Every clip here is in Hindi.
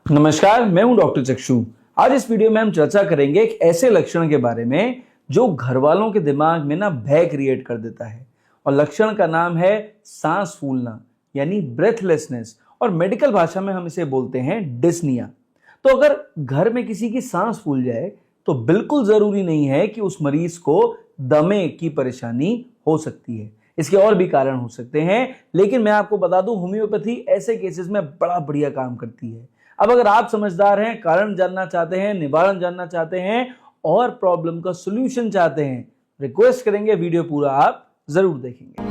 नमस्कार, मैं हूं डॉक्टर चक्षु। आज इस वीडियो में हम चर्चा करेंगे एक ऐसे लक्षण के बारे में जो घर वालों के दिमाग में भय क्रिएट कर देता है। और लक्षण का नाम है सांस फूलना यानी ब्रेथलेसनेस, और मेडिकल भाषा में हम इसे बोलते हैं डिस्निया। तो अगर घर में किसी की सांस फूल जाए तो बिल्कुल जरूरी नहीं है कि उस मरीज को दमे की परेशानी हो सकती है। इसके और भी कारण हो सकते हैं, लेकिन मैं आपको बता दूं होम्योपैथी ऐसे केसेस में बड़ा बढ़िया काम करती है। अब अगर आप समझदार हैं, कारण जानना चाहते हैं, निवारण जानना चाहते हैं और प्रॉब्लम का सॉल्यूशन चाहते हैं, रिक्वेस्ट करेंगे वीडियो पूरा आप जरूर देखेंगे।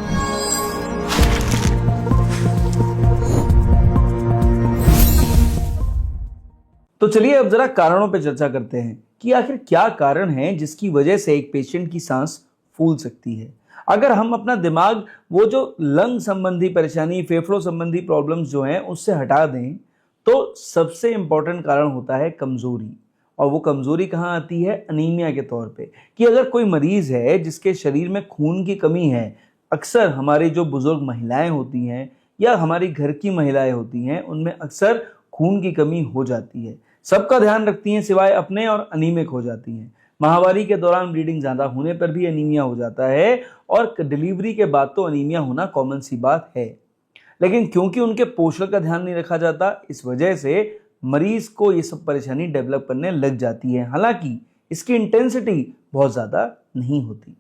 तो चलिए अब जरा कारणों पर चर्चा करते हैं कि आखिर क्या कारण है जिसकी वजह से एक पेशेंट की सांस फूल सकती है। अगर हम अपना दिमाग वो जो लंग संबंधी परेशानी, फेफड़ों संबंधी प्रॉब्लम्स जो हैं उससे हटा दें तो सबसे इंपॉर्टेंट कारण होता है कमजोरी। और वो कमजोरी कहाँ आती है? अनीमिया के तौर पे। कि अगर कोई मरीज है जिसके शरीर में खून की कमी है, अक्सर हमारी जो बुजुर्ग महिलाएं होती हैं या हमारी घर की महिलाएं होती हैं उनमें अक्सर खून की कमी हो जाती है, सबका ध्यान रखती हैं सिवाय अपने, और अनीमिक हो जाती हैं। माहवारी के दौरान ब्लीडिंग ज्यादा होने पर भी अनीमिया हो जाता है, और डिलीवरी के बाद तो अनीमिया होना कॉमन सी बात है। लेकिन क्योंकि उनके पोषण का ध्यान नहीं रखा जाता, इस वजह से मरीज को ये सब परेशानी डेवलप करने लग जाती है। हालांकि इसकी इंटेंसिटी बहुत ज्यादा नहीं होती।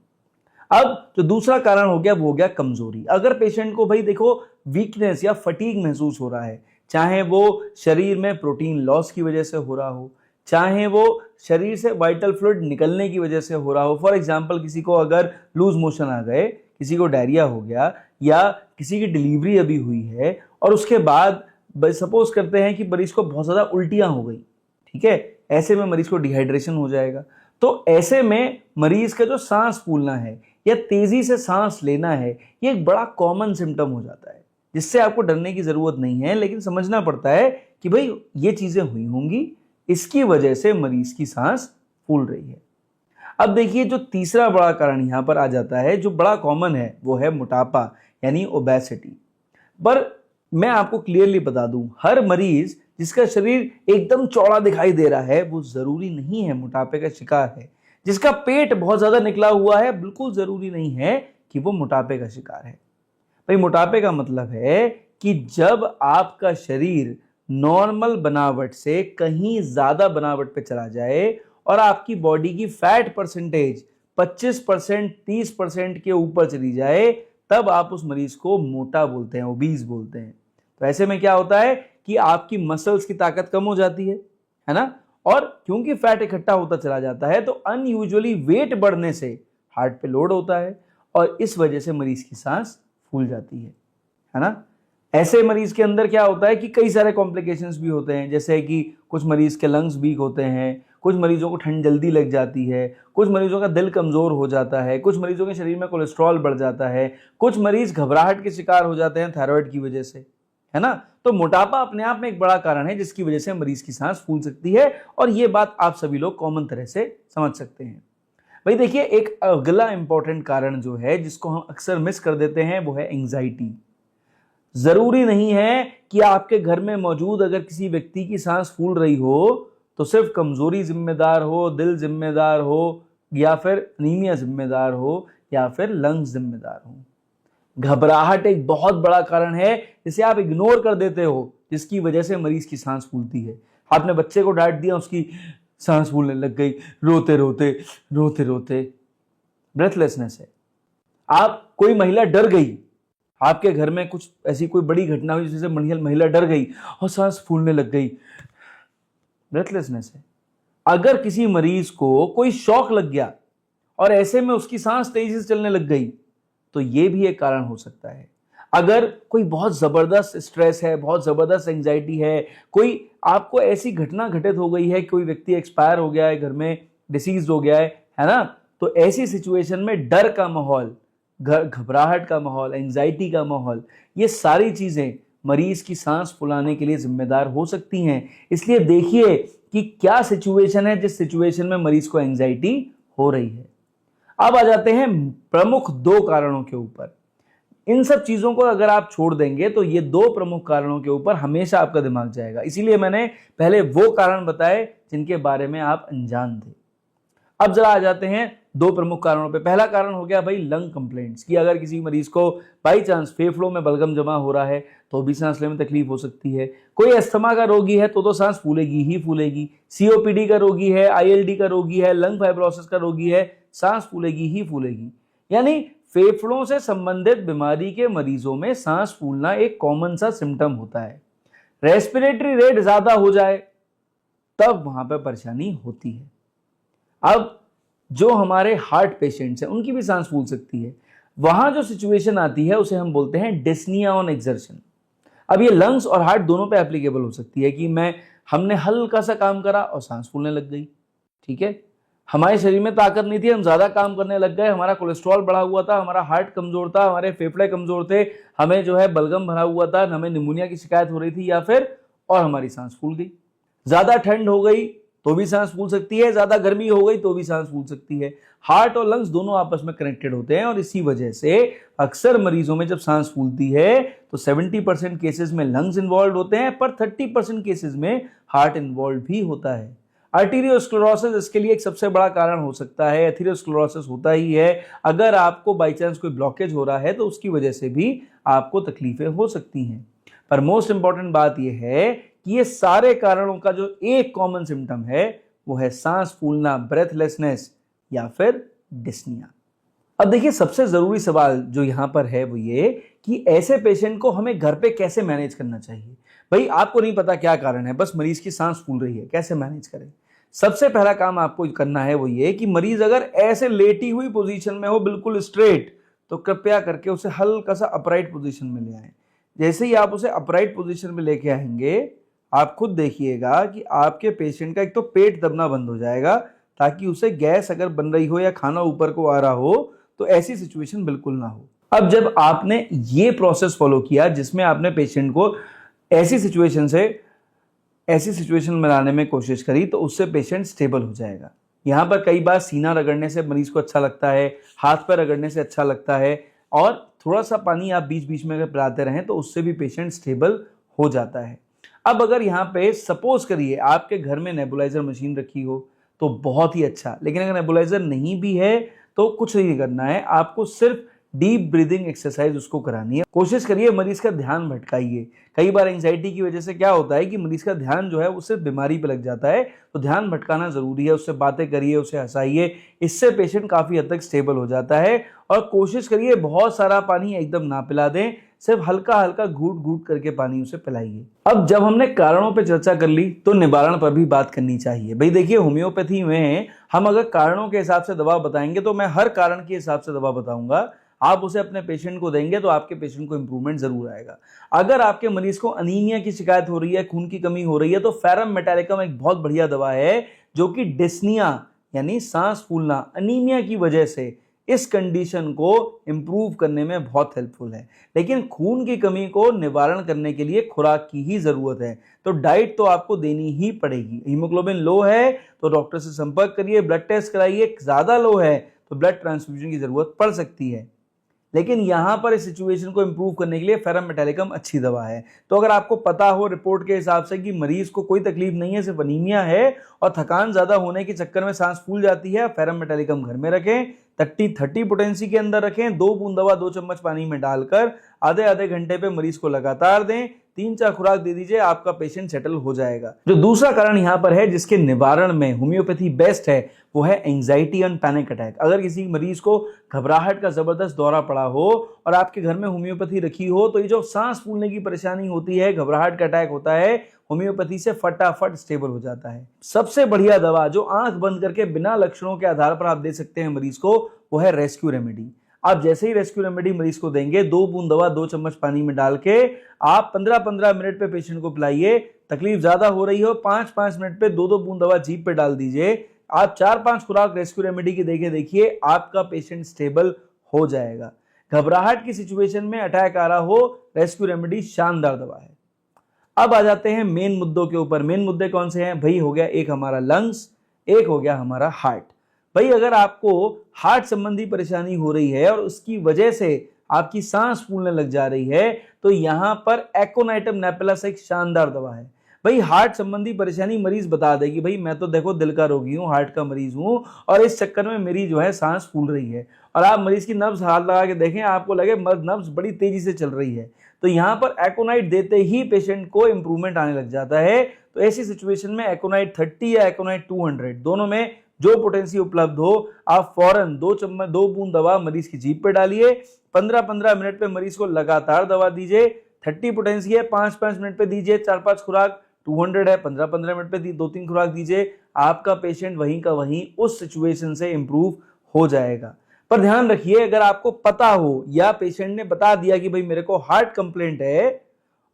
अब जो दूसरा कारण हो गया वो हो गया कमजोरी। अगर पेशेंट को भाई देखो वीकनेस या फटीग महसूस हो रहा है, चाहे वो शरीर में प्रोटीन लॉस की वजह से हो रहा हो, चाहे वो शरीर से वाइटल फ्लूइड निकलने की वजह से हो रहा हो। फॉर एग्जांपल किसी को अगर लूज मोशन आ गए, किसी को डायरिया हो गया, या किसी की डिलीवरी अभी हुई है और उसके बाद सपोज करते हैं कि मरीज को बहुत ज्यादा उल्टियां हो गई, ठीक है, ऐसे में मरीज को डिहाइड्रेशन हो जाएगा। तो ऐसे में मरीज का जो सांस फूलना है या तेजी से सांस लेना है, ये एक बड़ा कॉमन सिम्टम हो जाता है, जिससे आपको डरने की जरूरत नहीं है, लेकिन समझना पड़ता है कि भाई ये चीजें हुई होंगी, इसकी वजह से मरीज की सांस फूल रही है। अब देखिए जो तीसरा बड़ा कारण यहां पर आ जाता है, जो बड़ा कॉमन है, वो है मोटापा यानी ओबेसिटी। पर मैं आपको क्लियरली बता दूं, हर मरीज जिसका शरीर एकदम चौड़ा दिखाई दे रहा है वो जरूरी नहीं है मोटापे का शिकार है। जिसका पेट बहुत ज्यादा निकला हुआ है बिल्कुल जरूरी नहीं है कि वो मोटापे का शिकार है। भाई मोटापे का मतलब है कि जब आपका शरीर नॉर्मल बनावट से कहीं ज्यादा बनावट पे चला जाए और आपकी बॉडी की फैट परसेंटेज 25%, 30% के ऊपर चली जाए, तब आप उस मरीज को मोटा बोलते हैं, ओबीज बोलते हैं। तो ऐसे में क्या होता है कि आपकी मसल्स की ताकत कम हो जाती है ना, और क्योंकि फैट इकट्ठा होता चला जाता है तो अनयूजुअली वेट बढ़ने से हार्ट पे लोड होता है, और इस वजह से मरीज की सांस फूल जाती है ना। ऐसे मरीज के अंदर क्या होता है कि कई सारे कॉम्प्लिकेशंस भी होते हैं, जैसे कि कुछ मरीज के लंग्स वीक होते हैं, कुछ मरीजों को ठंड जल्दी लग जाती है, कुछ मरीजों का दिल कमजोर हो जाता है, कुछ मरीजों के शरीर में कोलेस्ट्रॉल बढ़ जाता है, कुछ मरीज घबराहट के शिकार हो जाते हैं थायराइड की वजह से, है ना। तो मोटापा अपने आप में एक बड़ा कारण है जिसकी वजह से मरीज की सांस फूल सकती है, और ये बात आप सभी लोग कॉमन तरह से समझ सकते हैं। भाई देखिए एक अगला इंपॉर्टेंट कारण जो है जिसको हम अक्सर मिस कर देते हैं वो है एंजाइटी। जरूरी नहीं है कि आपके घर में मौजूद अगर किसी व्यक्ति की सांस फूल रही हो तो सिर्फ कमजोरी जिम्मेदार हो, दिल जिम्मेदार हो, या फिर अनीमिया जिम्मेदार हो, या फिर लंग्स जिम्मेदार हो। घबराहट एक बहुत बड़ा कारण है जिसे आप इग्नोर कर देते हो, जिसकी वजह से मरीज की सांस फूलती है। आपने बच्चे को डांट दिया, उसकी सांस फूलने लग गई, रोते रोते रोते रोते, ब्रेथलेसनेस है। आप कोई महिला डर गई, आपके घर में कुछ ऐसी कोई बड़ी घटना हुई जिससे महिला डर गई और सांस फूलने लग गई, ब्रेथलेसनेस है। अगर किसी मरीज को कोई शॉक लग गया और ऐसे में उसकी सांस तेजी से चलने लग गई तो यह भी एक कारण हो सकता है। अगर कोई बहुत जबरदस्त स्ट्रेस है, बहुत जबरदस्त एंजाइटी है, कोई आपको ऐसी घटना घटित हो गई है, कोई व्यक्ति एक्सपायर हो गया है, घर में डिसीज हो गया है ना, तो ऐसी सिचुएशन में डर का माहौल, घबराहट का माहौल, एंजाइटी का माहौल, ये सारी चीजें मरीज की सांस फुलाने के लिए जिम्मेदार हो सकती हैं। इसलिए देखिए कि क्या सिचुएशन है जिस सिचुएशन में मरीज को एंजाइटी हो रही है। अब आ जाते हैं प्रमुख दो कारणों के ऊपर। इन सब चीजों को अगर आप छोड़ देंगे तो ये दो प्रमुख कारणों के ऊपर हमेशा आपका दिमाग जाएगा। इसीलिए मैंने पहले वो कारण बताए जिनके बारे में आप अनजान थे। अब जरा आ जाते हैं दो प्रमुख कारणों पे। पहला कारण हो गया भाई लंग कंप्लेंट्स, कि अगर किसी मरीज को बाई चांस फेफड़ों में बलगम जमा हो रहा है तो भी सांस लेने में तकलीफ हो सकती है। कोई अस्थमा का रोगी है तो सांस फूलेगी ही फूलेगी। सीओपीडी का रोगी है, आईएलडी का रोगी है, लंग फाइब्रोसिस का रोगी है, सांस फूलेगी ही फूलेगी। यानी फेफड़ों से संबंधित बीमारी के मरीजों में सांस फूलना एक कॉमन सा सिम्टम होता है। रेस्पिरेटरी रेट ज्यादा हो जाए तब वहां पर परेशानी होती है। अब जो हमारे हार्ट पेशेंट्स हैं उनकी भी सांस फूल सकती है। वहां जो सिचुएशन आती है उसे हम बोलते हैं डिस्निया ऑन एक्सर्शन। अब ये लंग्स और हार्ट दोनों पे एप्लीकेबल हो सकती है कि हमने हल्का सा काम करा और सांस फूलने लग गई, ठीक है। हमारे शरीर में ताकत नहीं थी, हम ज्यादा काम करने लग गए, हमारा कोलेस्ट्रॉल बढ़ा हुआ था, हमारा हार्ट कमजोर था, हमारे फेफड़े कमजोर थे, हमें जो है बलगम भरा हुआ था, हमें निमोनिया की शिकायत हो रही थी, या फिर और हमारी सांस फूल गई। ज्यादा ठंड हो गई तो भी सांस फूल सकती है, ज्यादा गर्मी हो गई तो भी सांस फूल सकती है। हार्ट और लंग्स दोनों आपस में कनेक्टेड होते हैं और इसी वजह से अक्सर मरीजों में जब सांस फूलती है तो 70% केसेस में लंग्स इन्वॉल्व होते हैं, पर 30% केसेस में हार्ट इन्वॉल्व भी होता है। आर्टीरियोस्क्लेरोसिस इसके लिए एक सबसे बड़ा कारण हो सकता है। एथेरोस्क्लेरोसिस होता ही है। अगर आपको बाई चांस कोई ब्लॉकेज हो रहा है तो उसकी वजह से भी आपको तकलीफें हो सकती हैं। पर मोस्ट इंपॉर्टेंट बात यह है कि ये सारे कारणों का जो एक कॉमन सिम्टम है वो है सांस फूलना, ब्रेथलेसनेस या फिर डिस्निया। अब देखिए, सबसे जरूरी सवाल जो यहां पर है वो ये कि ऐसे पेशेंट को हमें घर पे कैसे मैनेज करना चाहिए। भाई आपको नहीं पता क्या कारण है, बस मरीज की सांस फूल रही है, कैसे मैनेज करें। सबसे पहला काम आपको करना है वो ये कि मरीज अगर ऐसे लेटी हुई पोजीशन में हो बिल्कुल स्ट्रेट, तो कृपया करके उसे हल्का सा अपराइट पोजीशन में ले आए। जैसे ही आप उसे अपराइट पोजीशन में लेके आएंगे, आप खुद देखिएगा कि आपके पेशेंट का एक तो पेट दबना बंद हो जाएगा, ताकि उसे गैस अगर बन रही हो या खाना ऊपर को आ रहा हो तो ऐसी सिचुएशन बिल्कुल ना हो। अब जब आपने ये प्रोसेस फॉलो किया जिसमें आपने पेशेंट को ऐसी सिचुएशन में लाने में कोशिश करी, तो उससे पेशेंट स्टेबल हो जाएगा। यहां पर कई बार सीना रगड़ने से मरीज को अच्छा लगता है, हाथ पर रगड़ने से अच्छा लगता है, और थोड़ा सा पानी आप बीच बीच में अगर पिलाते रहें तो उससे भी पेशेंट स्टेबल हो जाता है। अब अगर यहाँ पे सपोज करिए आपके घर में नेबुलाइजर मशीन रखी हो तो बहुत ही अच्छा, लेकिन अगर नेबुलाइजर नहीं भी है तो कुछ नहीं करना है, आपको सिर्फ डीप ब्रीदिंग एक्सरसाइज उसको करानी है। कोशिश करिए मरीज का ध्यान भटकाइए। कई बार एंजाइटी की वजह से क्या होता है कि मरीज का ध्यान जो है वो सिर्फ बीमारी पे लग जाता है, तो ध्यान भटकाना जरूरी है। उससे बातें करिए, उसे हंसाइए, इससे पेशेंट काफी हद तक स्टेबल हो जाता है। और कोशिश करिए बहुत सारा पानी एकदम ना पिला दें, सिर्फ हल्का हल्का घूट घूट करके पानी उसे पिलाइए। अब जब हमने कारणों पे चर्चा कर ली तो निवारण पर भी बात करनी चाहिए। भाई देखिए, होम्योपैथी में हम अगर कारणों के हिसाब से दवा बताएंगे तो मैं हर कारण के हिसाब से दवा बताऊंगा। आप उसे अपने पेशेंट को देंगे तो आपके पेशेंट को इंप्रूवमेंट जरूर आएगा। अगर आपके मरीज को अनीमिया की शिकायत हो रही है, खून की कमी हो रही है, तो फेरम मेटालिकम एक बहुत बढ़िया दवा है जो कि डिस्निया यानी सांस फूलना, अनीमिया की वजह से इस कंडीशन को इंप्रूव करने में बहुत हेल्पफुल है। लेकिन खून की कमी को निवारण करने के लिए खुराक की ही जरूरत है, तो डाइट तो आपको देनी ही पड़ेगी। हीमोग्लोबिन लो है तो डॉक्टर से संपर्क करिए, ब्लड टेस्ट कराइए। ज्यादा लो है तो ब्लड ट्रांसफ्यूजन की जरूरत पड़ सकती है। लेकिन यहां पर इस सिचुएशन को इंप्रूव करने के लिए फेरम मेटालिकम अच्छी दवा है। तो अगर आपको पता हो रिपोर्ट के हिसाब से कि मरीज को कोई तकलीफ नहीं है, सिर्फ अनीमिया है और थकान ज्यादा होने के चक्कर में सांस फूल जाती है, फेरम मेटालिकम घर में रखें, 30 पोटेंसी के अंदर रखें, 2 बूंद दवा 2 चम्मच पानी में डालकर आधे आधे घंटे पे मरीज को लगातार दें, 3-4 खुराक दे दीजिए, आपका पेशेंट सेटल हो जाएगा। जो दूसरा कारण यहां पर है जिसके निवारण में होम्योपैथी बेस्ट है वो है एंजाइटी एंड पैनिक अटैक। अगर किसी मरीज को घबराहट का जबरदस्त दौरा पड़ा हो और आपके घर में होम्योपैथी रखी हो, तो ये जो सांस फूलने की परेशानी होती है, घबराहट का अटैक होता है, होम्योपैथी से फटाफट स्टेबल हो जाता है। सबसे बढ़िया दवा जो आंख बंद करके बिना लक्षणों के आधार पर आप दे सकते हैं मरीज को, वो है रेस्क्यू रेमेडी। आप जैसे ही रेस्क्यू रेमेडी मरीज को देंगे, 2 बूंद दवा 2 चम्मच पानी में डाल के आप 15-15 मिनट पे पेशेंट को पिलाइए। तकलीफ ज्यादा हो रही हो, 5-5 मिनट पे 2-2 बूंद दवा जीभ पे डाल दीजिए। आप 4-5 खुराक रेस्क्यू रेमेडी की देखिए आपका पेशेंट स्टेबल हो जाएगा। घबराहट की सिचुएशन में अटैक आ रहा हो, रेस्क्यू रेमेडी शानदार दवा है। अब आ जाते हैं मेन मुद्दों के ऊपर। मेन मुद्दे कौन से हैं भाई? हो गया एक हमारा लंग्स, एक हो गया हमारा हार्ट। भाई अगर आपको हार्ट संबंधी परेशानी हो रही है और उसकी वजह से आपकी सांस फूलने लग जा रही है, तो यहां पर एकोनाइटम नेपिलस एक शानदार दवा है। भाई हार्ट संबंधी परेशानी मरीज बता दे कि भाई मैं तो देखो दिल का रोगी हूँ, हार्ट का मरीज हूँ, और इस चक्कर में मेरी जो है सांस फूल रही है, और आप मरीज की नब्ज हाथ लगा के देखें, आपको लगे नब्ज बड़ी तेजी से चल रही है, तो यहाँ पर एकोनाइट देते ही पेशेंट को इंप्रूवमेंट आने लग जाता है। तो ऐसी सिचुएशन में एकोनाइट 30 या एकोनाइट 200 दोनों में जो पोटेंसी उपलब्ध हो, आप फौरन 2 बूंद दवा मरीज की जीभ पे डालिए, 15-15 मिनट पे मरीज को लगातार दवा दीजिए। 30 पोटेंसी है, 5-5 मिनट पे दीजिए 4-5 खुराक, 200 है, 15-15 मिनट पे 2-3 खुराक दीजिए। आपका पेशेंट वहीं का वहीं उस सिचुएशन से इंप्रूव हो जाएगा। पर ध्यान रखिए, अगर आपको पता हो या पेशेंट ने बता दिया कि भाई मेरे को हार्ट कंप्लेंट है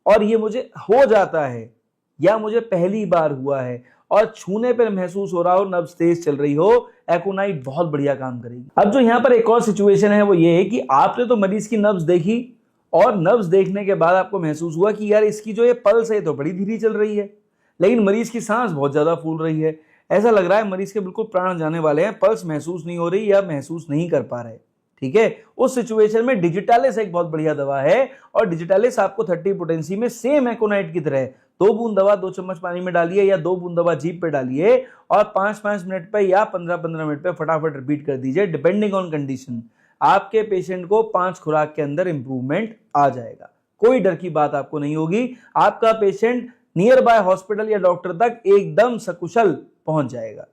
और ये मुझे हो जाता है या मुझे पहली बार हुआ है और छूने पर महसूस हो रहा हो, नब्ज तेज चल रही हो, एकोनाइट बहुत बढ़िया काम करेगी। अब जो यहाँ पर एक और सिचुएशन है वो ये है कि आपने तो मरीज की नब्ज देखी और नब्ज देखने के बाद आपको महसूस हुआ कि यार इसकी जो ये पल्स है तो बड़ी धीरे चल रही है, लेकिन मरीज की सांस बहुत ज्यादा फूल रही है, ऐसा लग रहा है मरीज के बिल्कुल प्राण जाने वाले हैं, पल्स महसूस नहीं हो रही या महसूस नहीं कर पा रहे। ठीक है, उस सिचुएशन में डिजिटालिस एक बहुत बढ़िया दवा है, और डिजिटालिस आपको 30 पोटेंसी में सेम एकोनाइट की तरह 2 बूंद दवा 2 चम्मच पानी में डालिए या 2 बूंद दवा जीभ पे डालिए और 5-5 मिनट पे या 15-15 मिनट पे फटाफट रिपीट कर दीजिए, डिपेंडिंग ऑन कंडीशन। आपके पेशेंट को 5 खुराक के अंदर इंप्रूवमेंट आ जाएगा, कोई डर की बात आपको नहीं होगी। आपका पेशेंट नियर बाय हॉस्पिटल या डॉक्टर तक एकदम सकुशल पहुंच जाएगा।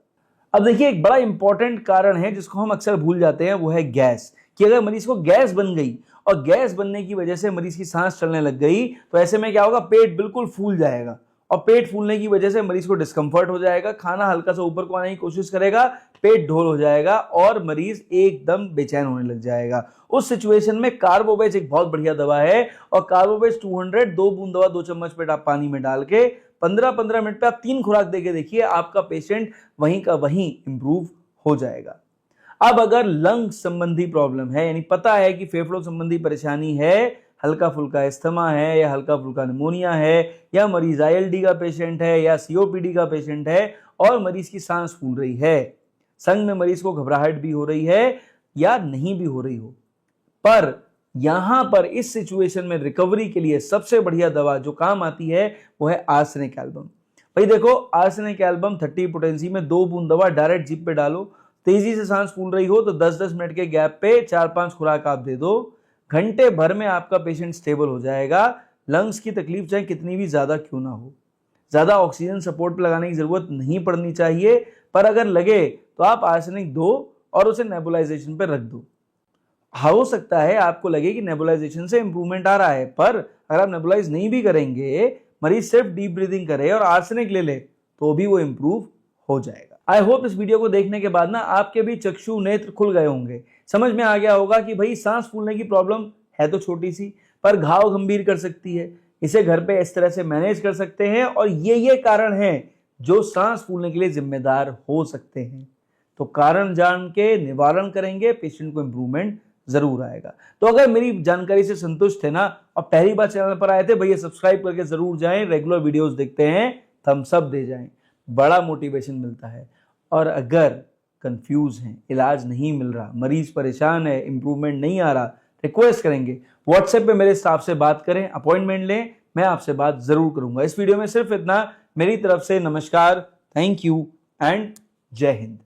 अब देखिए, एक बड़ा इंपॉर्टेंट कारण है जिसको हम अक्सर भूल जाते हैं, वो है गैस। कि अगर मरीज को गैस बन गई और गैस बनने की वजह से मरीज की सांस चलने लग गई, तो ऐसे में क्या होगा, पेट बिल्कुल फूल जाएगा, और पेट फूलने की वजह से मरीज को डिस्कंफर्ट हो जाएगा, खाना हल्का सा ऊपर को आने की कोशिश करेगा, पेट ढोल हो जाएगा और मरीज एकदम बेचैन होने लग जाएगा। उस सिचुएशन में कार्बोवेज एक बहुत बढ़िया दवा है, और कार्बोवेज 200 2 बूंद दवा 2 चम्मच पे पानी में डाल के 15-15 मिनट पे आप 3 खुराक देके देखिए, आपका पेशेंट वहीं का वहीं इंप्रूव हो जाएगा। अब अगर लंग संबंधी प्रॉब्लम है, यानी पता है कि फेफड़ों संबंधी परेशानी है, हल्का फुल्का अस्थमा है या हल्का फुल्का निमोनिया है, या मरीज ILD का पेशेंट है या COPD का पेशेंट है, और मरीज की सांस फूल रही है, संग में मरीज को घबराहट भी हो रही है या नहीं भी हो रही हो, पर यहां पर इस सिचुएशन में रिकवरी के लिए सबसे बढ़िया दवा जो काम आती है वो है आर्सेनिक एल्बम। भाई देखो, आर्सेनिक एल्बम 30 पोटेंसी में 2 बूंद दवा डायरेक्ट जीभ पे डालो, तेजी से सांस फूल रही हो तो 10-10 मिनट के गैप पे 4-5 खुराक आप दे दो, घंटे भर में आपका पेशेंट स्टेबल हो जाएगा। लंग्स की तकलीफ चाहे कितनी भी ज्यादा क्यों ना हो, ज्यादा ऑक्सीजन सपोर्ट लगाने की जरूरत नहीं पड़नी चाहिए, पर अगर लगे तो आप आर्सेनिक दो और उसे नेबुलाइजेशन पे रख दो। हो सकता है आपको लगे कि नेबुलाइजेशन से इंप्रूवमेंट आ रहा है, पर अगर आप नेबुलाइज नहीं भी करेंगे, मरीज सिर्फ डीप ब्रीदिंग करे और आर्सेनिक ले ले, तो भी वो इंप्रूव हो जाएगा। आई होप इस वीडियो को देखने के बाद ना आपके भी चक्षु नेत्र खुल गए होंगे, समझ में आ गया होगा कि भाई सांस फूलने की प्रॉब्लम है तो छोटी सी, पर घाव गंभीर कर सकती है, इसे घर पे इस तरह से मैनेज कर सकते हैं, और ये कारण है जो सांस फूलने के लिए जिम्मेदार हो सकते हैं। तो कारण जान के निवारण करेंगे, पेशेंट को इंप्रूवमेंट जरूर आएगा। तो अगर मेरी जानकारी से संतुष्ट थे ना और पहली बार चैनल पर आए थे, भैया सब्सक्राइब करके जरूर जाएं, रेगुलर वीडियोस देखते हैं, थम्स अप दे जाएं, बड़ा मोटिवेशन मिलता है। और अगर कंफ्यूज हैं, इलाज नहीं मिल रहा, मरीज परेशान है, इंप्रूवमेंट नहीं आ रहा, रिक्वेस्ट करेंगे व्हाट्सएप पे मेरे स्टाफ से बात करें, अपॉइंटमेंट लें, मैं आपसे बात जरूर करूंगा। इस वीडियो में सिर्फ इतना, मेरी तरफ से नमस्कार, थैंक यू एंड जय हिंद।